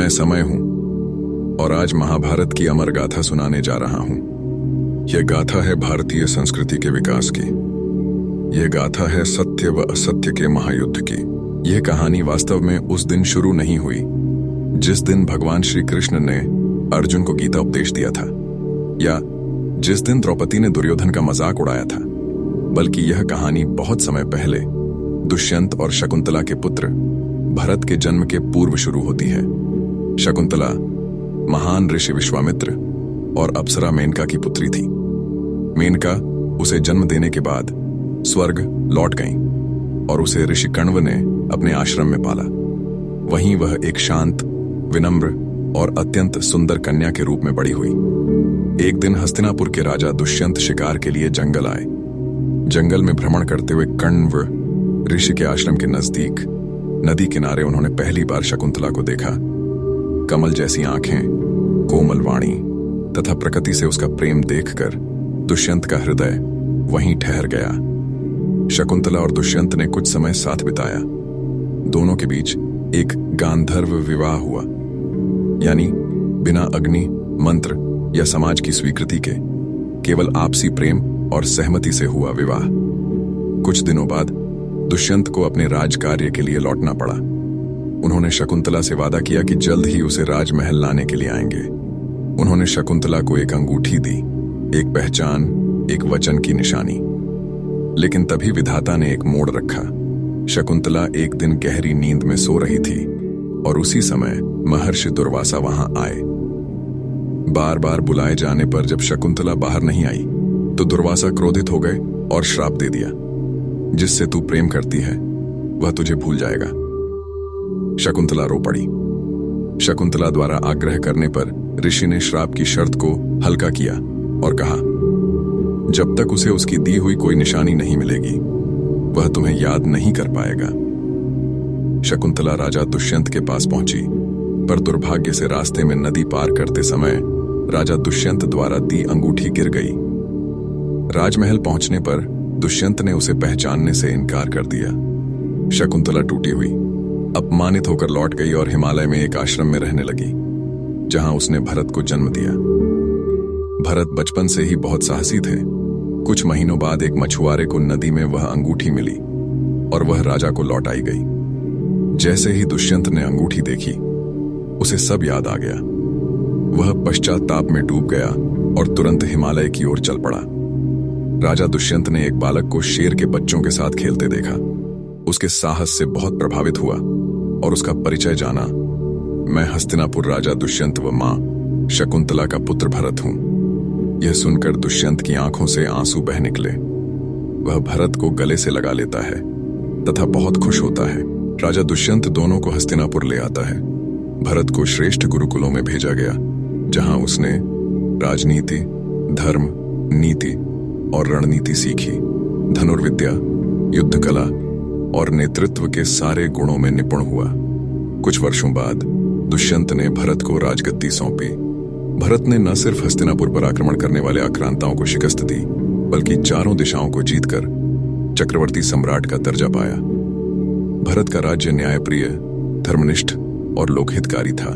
मैं समय हूं और आज महाभारत की अमर गाथा सुनाने जा रहा हूं। यह गाथा है भारतीय संस्कृति के विकास की। यह गाथा है सत्य व असत्य के महायुद्ध की। यह कहानी वास्तव में उस दिन शुरू नहीं हुई जिस दिन भगवान श्री कृष्ण ने अर्जुन को गीता उपदेश दिया था, या जिस दिन द्रौपदी ने दुर्योधन का मजाक उड़ाया था, बल्कि यह कहानी बहुत समय पहले दुष्यंत और शकुंतला के पुत्र भरत के जन्म के पूर्व शुरू होती है। शकुंतला महान ऋषि विश्वामित्र और अप्सरा मेनका की पुत्री थी। मेनका उसे जन्म देने के बाद स्वर्ग लौट गईं और उसे ऋषि कण्व ने अपने आश्रम में पाला। वहीं वह एक शांत, विनम्र और अत्यंत सुंदर कन्या के रूप में बड़ी हुई। एक दिन हस्तिनापुर के राजा दुष्यंत शिकार के लिए जंगल आए। जंगल में भ्रमण करते हुए कण्व ऋषि के आश्रम के नजदीक नदी किनारे उन्होंने पहली बार शकुंतला को देखा। कमल जैसी आंखें, कोमल वाणी तथा प्रकृति से उसका प्रेम देखकर दुष्यंत का हृदय वहीं ठहर गया। शकुंतला और दुष्यंत ने कुछ समय साथ बिताया। दोनों के बीच एक गांधर्व विवाह हुआ, यानी बिना अग्नि, मंत्र या समाज की स्वीकृति के केवल आपसी प्रेम और सहमति से हुआ विवाह। कुछ दिनों बाद दुष्यंत को अपने राजकार्य के लिए लौटना पड़ा। उन्होंने शकुंतला से वादा किया कि जल्द ही उसे राजमहल लाने के लिए आएंगे। उन्होंने शकुंतला को एक अंगूठी दी, एक पहचान, एक वचन की निशानी। लेकिन तभी विधाता ने एक मोड़ रखा। शकुंतला एक दिन गहरी नींद में सो रही थी और उसी समय महर्षि दुर्वासा वहां आए। बार बार बुलाए जाने पर जब शकुंतला बाहर नहीं आई तो दुर्वासा क्रोधित हो गए और श्राप दे दिया, जिससे तू प्रेम करती है वह तुझे भूल जाएगा। शकुंतला रो पड़ी। शकुंतला द्वारा आग्रह करने पर ऋषि ने श्राप की शर्त को हल्का किया और कहा, जब तक उसे उसकी दी हुई कोई निशानी नहीं मिलेगी वह तुम्हें याद नहीं कर पाएगा। शकुंतला राजा दुष्यंत के पास पहुंची, पर दुर्भाग्य से रास्ते में नदी पार करते समय राजा दुष्यंत द्वारा दी अंगूठी गिर गई। राजमहल पहुंचने पर दुष्यंत ने उसे पहचानने से इनकार कर दिया। शकुंतला टूटी हुई, अपमानित होकर लौट गई और हिमालय में एक आश्रम में रहने लगी, जहां उसने भरत को जन्म दिया। भरत बचपन से ही बहुत साहसी थे। कुछ महीनों बाद एक मछुआरे को नदी में वह अंगूठी मिली और वह राजा को लौटाई गई। जैसे ही दुष्यंत ने अंगूठी देखी, उसे सब याद आ गया। वह पश्चाताप में डूब गया और तुरंत हिमालय की ओर चल पड़ा। राजा दुष्यंत ने एक बालक को शेर के बच्चों के साथ खेलते देखा। उसके साहस से बहुत प्रभावित हुआ और उसका परिचय जाना। मैं हस्तिनापुर राजा दुष्यंत व मां शकुंतला का पुत्र भरत हूं। यह सुनकर दुष्यंत की आंखों से आंसू बह निकले। वह भरत को गले से लगा लेता है तथा बहुत खुश होता है। राजा दुष्यंत दोनों को हस्तिनापुर ले आता है। भरत को श्रेष्ठ गुरुकुलों में भेजा गया, जहां उसने राजनीति, धर्म, नीति और रणनीति सीखी। धनुर्विद्या, युद्ध कला और नेतृत्व के सारे गुणों में निपुण हुआ। कुछ वर्षों बाद दुष्यंत ने भरत को राजगद्दी सौंपी। भरत ने न सिर्फ हस्तिनापुर पर आक्रमण करने वाले आक्रांताओं को शिकस्त दी, बल्कि चारों दिशाओं को जीतकर चक्रवर्ती सम्राट का दर्जा पाया। भरत का राज्य न्यायप्रिय, धर्मनिष्ठ और लोकहितकारी था।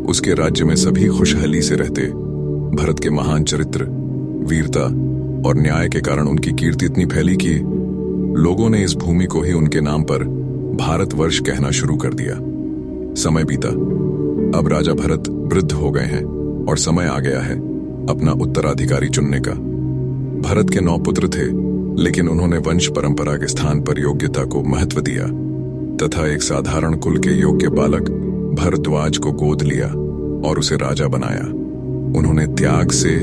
उसके राज्य में सभी खुशहाली से रहते। भरत के महान चरित्र, वीरता और न्याय के कारण उनकी कीर्ति इतनी फैली कि लोगों ने इस भूमि को ही उनके नाम पर भारतवर्ष कहना शुरू कर दिया। समय बीता। अब राजा भरत वृद्ध हो गए हैं और समय आ गया है अपना उत्तराधिकारी चुनने का। भरत के 9 पुत्र थे, लेकिन उन्होंने वंश परंपरा के स्थान पर योग्यता को महत्व दिया तथा एक साधारण कुल के योग्य बालक भरद्वाज को गोद लिया और उसे राजा बनाया। उन्होंने त्याग से,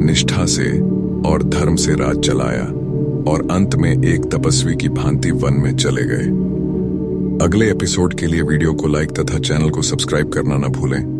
निष्ठा से और धर्म से राज चलाया और अंत में एक तपस्वी की भांति वन में चले गए। अगले एपिसोड के लिए वीडियो को लाइक तथा चैनल को सब्सक्राइब करना न भूलें।